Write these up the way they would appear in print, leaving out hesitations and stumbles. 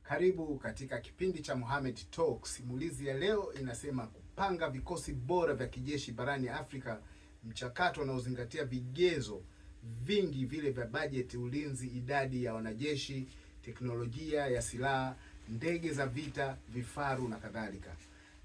Karibu katika kipindi cha Mohamed Talk. Simulizi ya leo inasema kupanga vikosi bora vya kijeshi barani Afrika, mchakato unaozingatia vigezo vingi vile vya bajeti, ulinzi, idadi ya wanajeshi, teknolojia ya silaha, ndege za vita, vifaru na kadhalika,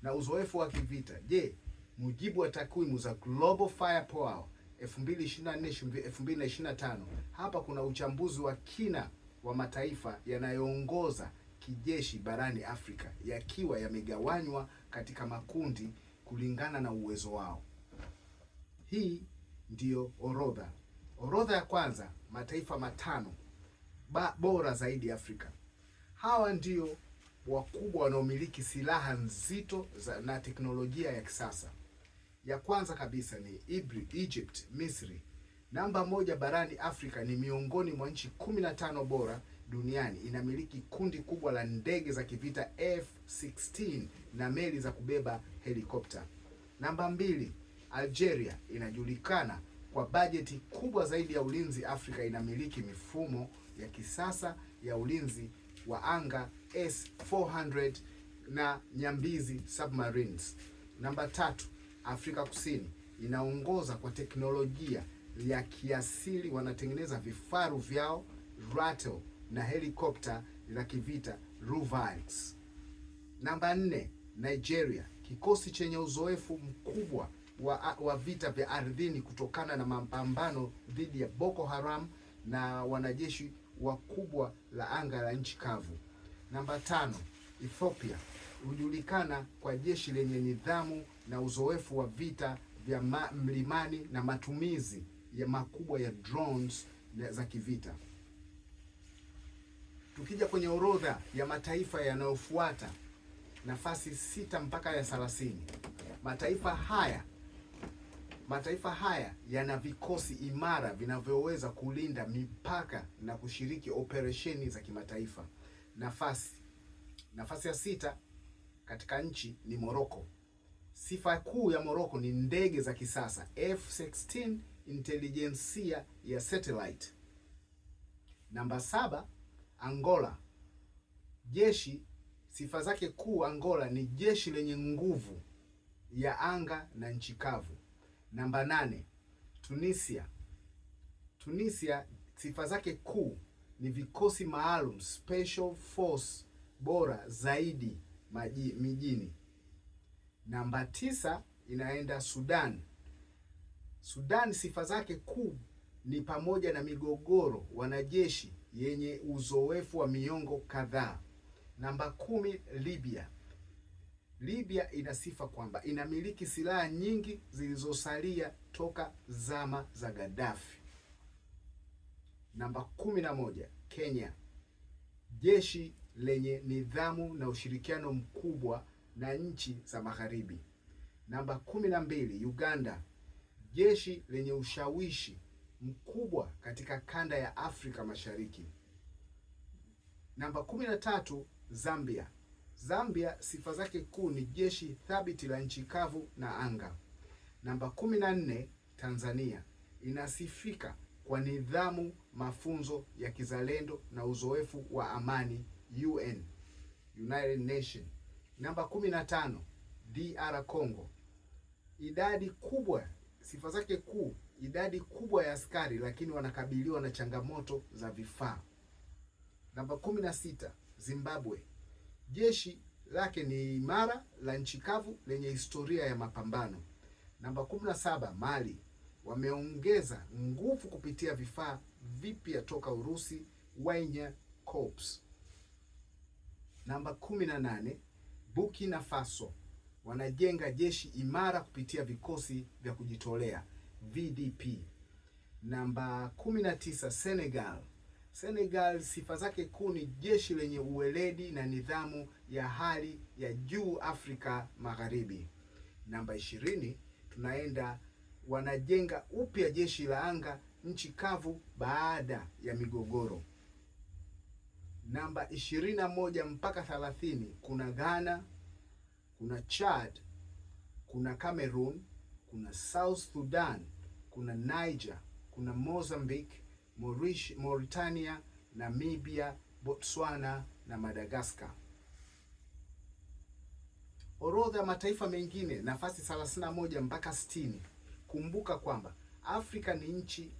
na uzoefu wa kivita. Je, mujibu wa takwimu za Global Firepower 2024-2025, hapa kuna uchambuzi wa kina wa mataifa yanayoongoza kijeshi barani Afrika, yakiwa yamegawanywa katika makundi kulingana na uwezo wao. Hii ndiyo orodha. Orodha ya kwanza, mataifa matano bora zaidi Afrika. Hawa ndio wakubwa wanaomiliki silaha nzito na teknolojia ya kisasa. Ya kwanza kabisa ni Egypt, Misri. Namba moja barani Afrika, ni miongoni mwa nchi 15 bora duniani. Inamiliki kundi kubwa la ndege za kivita F-16 na meli za kubeba helikopta. Namba mbili, Algeria inajulikana kwa bajeti kubwa zaidi ya ulinzi Afrika. Inamiliki mifumo ya kisasa ya ulinzi wa anga S-400 na nyambizi submarines. Namba tatu, Afrika Kusini inaongoza kwa teknolojia ya kiasili. Wanatengeneza vifaru vyao Ratel na helikopta za kivita Ruvals. Namba 4, Nigeria, kikosi chenye uzoefu mkubwa wa vita vya ardhini kutokana na mapambano dhidi ya Boko Haram na wanajeshi wakubwa la anga la nchi kavu. Namba 5, Ethiopia hujulikana kwa jeshi lenye nidhamu na uzoefu wa vita vya mlimani na matumizi ya makubwa ya drones za kivita. Tukija kwenye orodha ya mataifa yanayofuata, nafasi 6 mpaka ya 30. Mataifa haya yana vikosi imara vinavyoweza kulinda mipaka na kushiriki operesheni za kimataifa. Nafasi ya 6 katika nchi ni Morocco. Sifa kuu ya Morocco ni ndege za kisasa F-16, intelijensia ya satellite. Namba 7, Angola. Sifa zake kuu Angola ni jeshi lenye nguvu ya anga na nchi kavu. Namba 8, Tunisia, sifa zake kuu ni vikosi maalum special force bora zaidi mijini. Namba 9 inaenda Sudan. Sifa zake kuu ni pamoja na migogoro, wanajeshi yenye uzoefu wa miongo kadhaa. Namba 10, Libya ina sifa kwamba inamiliki silaha nyingi zilizosalia toka zama za Gaddafi. Namba 11, Kenya, jeshi lenye nidhamu na ushirikiano mkubwa na nchi za magharibi. Namba 12, Uganda, jeshi lenye ushawishi mkubwa katika kanda ya Afrika Mashariki. Namba 13, Zambia, sifa zake kuu ni jeshi thabiti la nchi kavu na anga. Namba 14, Tanzania, inasifika kwa nidhamu, mafunzo ya kizalendo na uzoefu wa amani United Nation. Namba 15, DR Congo, sifa zake kuu, idadi kubwa ya askari, lakini wanakabiliwa na changamoto za vifaa. Namba 16, Zimbabwe, jeshi lake ni imara la nchi kavu lenye historia ya mapambano. Namba 17, Mali, wameongeza nguvu kupitia vifaa vipya toka Urusi, Wagner Corps. Namba 18, Burkina Faso, wanajenga jeshi imara kupitia vikosi vya kujitolea VDP. Namba 19, Senegal, sifa zake kuu ni jeshi lenye uweledi na nidhamu ya hali ya juu Afrika Magharibi. Namba 20, tunaenda wanajenga upya jeshi la anga nchi kavu baada ya migogoro. Namba 21 mpaka 30, kuna Ghana, kuna Chad, kuna Cameroon, kuna South Sudan, kuna Niger, kuna Mozambique, Mauritania, Namibia Botswana na Madagascar. Orodha ya mataifa mengine nafasi 31 mpaka 60. Kumbuka kwamba Afrika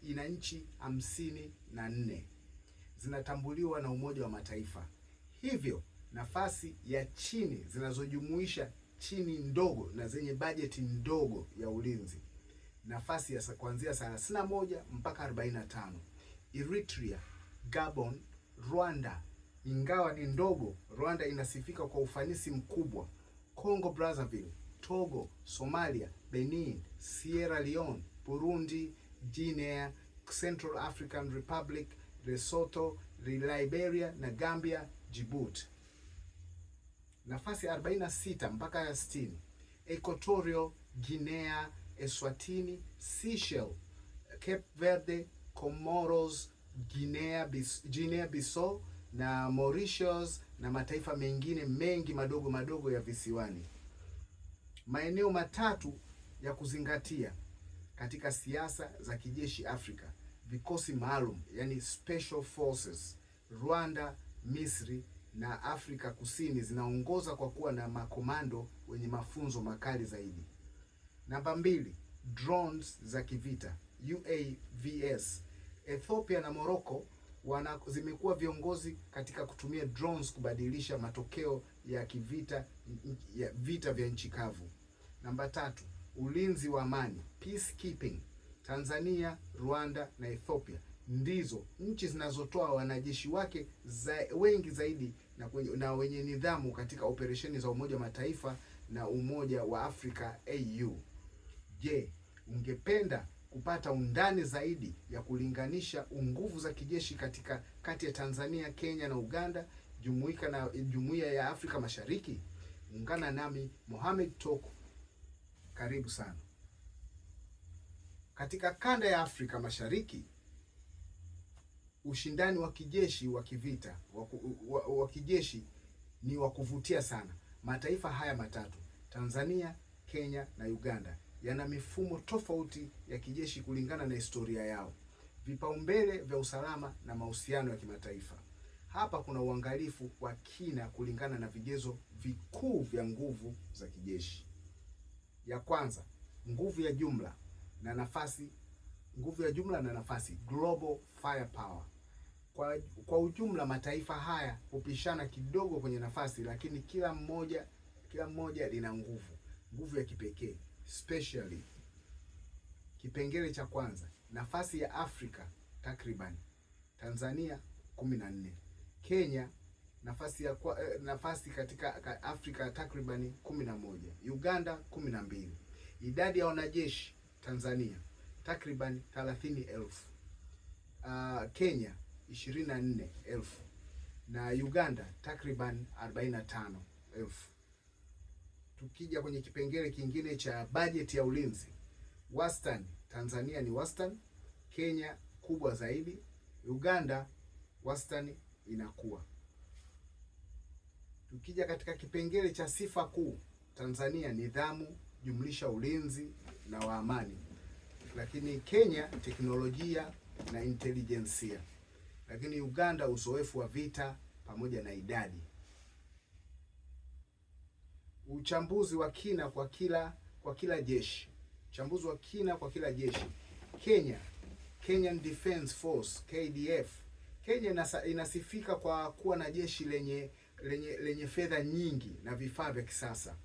ina nchi 54 zinatambuliwa na Umoja wa Mataifa. Hivyo nafasi ya chini zinazojumuisha chini ndogo na zenye bajeti ndogo ya ulinzi, nafasi ya kuanzia 31 mpaka 45. Eritrea, Gabon, Rwanda. Ingawa ni ndogo, Rwanda inasifika kwa ufanisi mkubwa. Congo Brazzaville, Togo, Somalia, Benin, Sierra Leone, Burundi, Guinea, Central African Republic, Lesotho, Liberia na Gambia, Djibouti. Nafasi 46 mpaka 60. Equatorial Guinea, Eswatini, Seychelles, Cape Verde, Comoros, Guinea Bissau na Mauritius na mataifa mengine mengi madogo madogo ya visiwani. Maeneo matatu ya kuzingatia katika siasa za kijeshi Afrika. Vikosi maalum, yani special forces. Rwanda, Misri na Afrika Kusini zinaongoza kwa kuwa na makomando wenye mafunzo makali zaidi. Namba 2, drones za kivita, UAVs. Ethiopia na Morocco zimekuwa viongozi katika kutumia drones kubadilisha matokeo ya kivita ya vita vya nchi kavu. Namba 3, ulinzi wa amani, peacekeeping. Tanzania, Rwanda na Ethiopia ndizo nchi zinazotoa wanajeshi wake wengi zaidi na wenye nidhamu katika operesheni za Umoja wa Mataifa na Umoja wa Afrika AU. Je, ungependa kupata undani zaidi ya kulinganisha nguvu za kijeshi kati ya Tanzania, Kenya na Uganda jumuika na Jumuiya ya Afrika Mashariki? Ungana nami Mohamed Toko. Karibu sana. Katika kanda ya Afrika Mashariki, ushindani wa kijeshi wa kivita wa kijeshi ni wa kuvutia sana. Mataifa haya matatu, Tanzania, Kenya na Uganda, yana mifumo tofauti ya kijeshi kulingana na historia yao, vipaumbele vya usalama na mahusiano ya kimataifa. Hapa kuna uangalifu wa kina kulingana na vigezo vikuu vya nguvu za kijeshi. Ya kwanza, nguvu ya jumla na nafasi, global firepower. Kwa ujumla mataifa haya hupishana kidogo kwenye nafasi, lakini kila mmoja lina nguvu ya kipekee. Especially kipengele cha kwanza, nafasi ya Afrika takriban Tanzania 14, Kenya nafasi katika Afrika takriban 11, Uganda 12. Idadi ya wanajeshi Tanzania takriban 30,000, Kenya 24,000 na Uganda takriban 45,000. Tukija kwenye kipengele kingine cha bajeti ya ulinzi, wastani Tanzania ni wastani, Kenya kubwa zaidi, Uganda wastani inakuwa. Tukija katika kipengele cha sifa kuu, Tanzania nidhamu jumlisha ulinzi na wa amani, lakini Kenya teknolojia na intelijensia, lakini Uganda uzoefu wa vita pamoja na idadi. Uchambuzi wa kina kwa kila jeshi. Uchambuzi wa kina kwa kila jeshi. Kenyan Defence Force, KDF. Kenya inasifika kwa kuwa na jeshi lenye fedha nyingi na vifaa vya kisasa.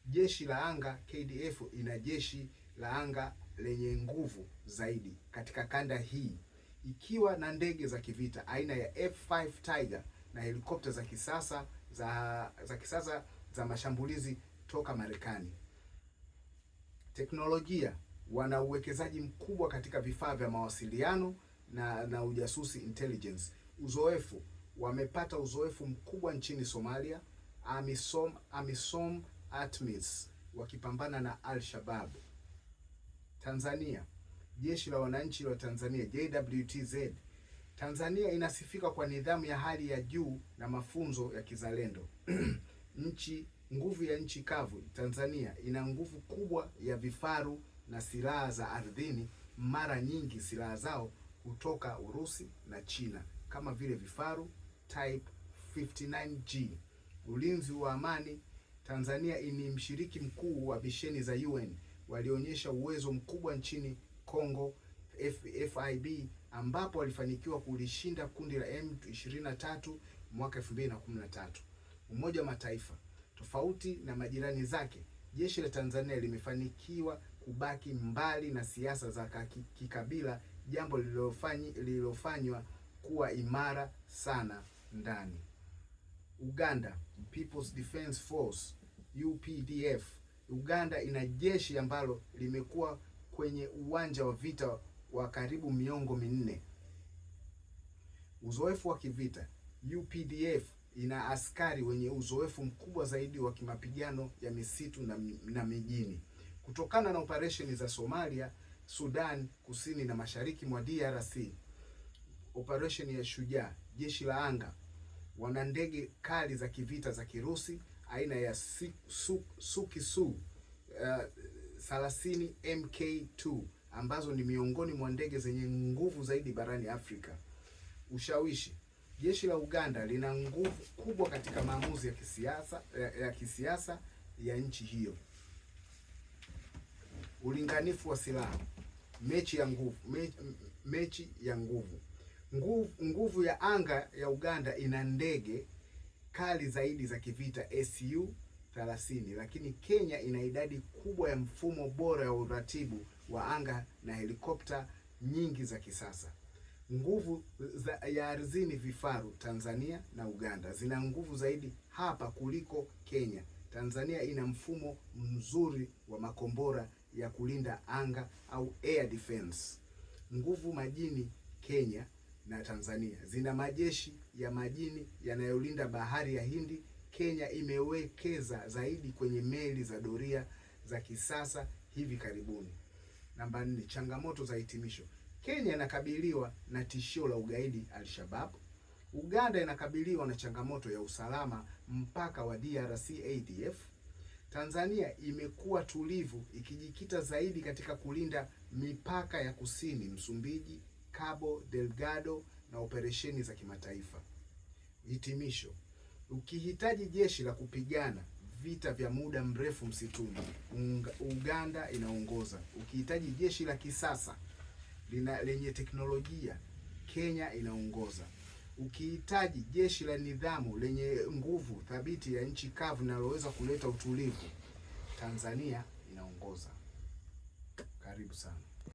Jeshi la anga KDF ina jeshi la anga lenye nguvu zaidi katika kanda hii, ikiwa na ndege za kivita aina ya F5 Tiger na helikopta za kisasa za mashambulizi toka Marekani. Teknolojia, wana uwekezaji mkubwa katika vifaa vya mawasiliano na ujasusi intelligence. Uzoefu, wamepata uzoefu mkubwa nchini Somalia, AMISOM ATMIS wakipambana na Al-Shabaab. Tanzania, jeshi la wananchi wa Tanzania JWTZ. Tanzania inasifika kwa nidhamu ya hali ya juu na mafunzo ya kizalendo. Nguvu ya nchi kavu, Tanzania ina nguvu kubwa ya vifaru na silaha za ardhini. Mara nyingi silaha zao kutoka Urusi na China kama vile vifaru Type 59G. Ulinzi wa amani. Tanzania ni mshiriki mkuu wa misheni za UN walionyesha uwezo mkubwa nchini Kongo FIB, ambapo walifanikiwa kulishinda kundi la M23 mwaka 2013. Umoja wa Mataifa. Tofauti na majirani zake, jeshi la Tanzania limefanikiwa kubaki mbali na siasa za kikabila, jambo lililofanywa kuwa imara sana ndani. Uganda, People's Defence Force UPDF. Uganda ina jeshi ambalo limekuwa kwenye uwanja wa vita wa karibu miongo minne. Uzoefu wa kivita. UPDF ina askari wenye uzoefu mkubwa zaidi wa kimapigano ya misitu na mijini. Kutokana na operesheni za Somalia, Sudan Kusini na mashariki mwa DRC. Operesheni ya Shujaa. Jeshi la anga wana ndege kali za kivita za Kirusi aina ya Su-30 MK2 ambazo ni miongoni mwa ndege zenye nguvu zaidi barani Afrika. Ushawishi. Jeshi la Uganda lina nguvu kubwa katika maamuzi ya kisiasa ya nchi hiyo. Ulinganifu wa silaha. Mechi ya nguvu. Nguvu ya anga ya Uganda ina ndege kali zaidi za kivita Su-30, lakini Kenya ina idadi kubwa ya mfumo bora wa uratibu wa anga na helikopta nyingi za kisasa. Nguvu ya ardhini. Vifaru. Tanzania na Uganda zina nguvu zaidi hapa kuliko Kenya. Tanzania ina mfumo mzuri wa makombora ya kulinda anga au air defense. Nguvu majini. Kenya na Tanzania zina majeshi ya majini yanayolinda bahari ya Hindi. Kenya imewekeza zaidi kwenye meli za doria za kisasa hivi karibuni. Namba 4, changamoto za hitimisho. Kenya inakabiliwa na tishio la ugaidi Al-Shabaab. Uganda inakabiliwa na changamoto ya usalama mpaka wa DRC ADF. Tanzania imekuwa tulivu ikijikita zaidi katika kulinda mipaka ya kusini Msumbiji, Cabo Delgado na operesheni za kimataifa. Hitimisho. Ukihitaji jeshi la kupigana vita vya muda mrefu msituni, Uganda inaongoza. Ukihitaji jeshi la kisasa lenye teknolojia, Kenya inaongoza. Ukihitaji jeshi la nidhamu lenye nguvu thabiti ya nchi kavu linaloweza kuleta utulivu, Tanzania inaongoza. Karibu sana.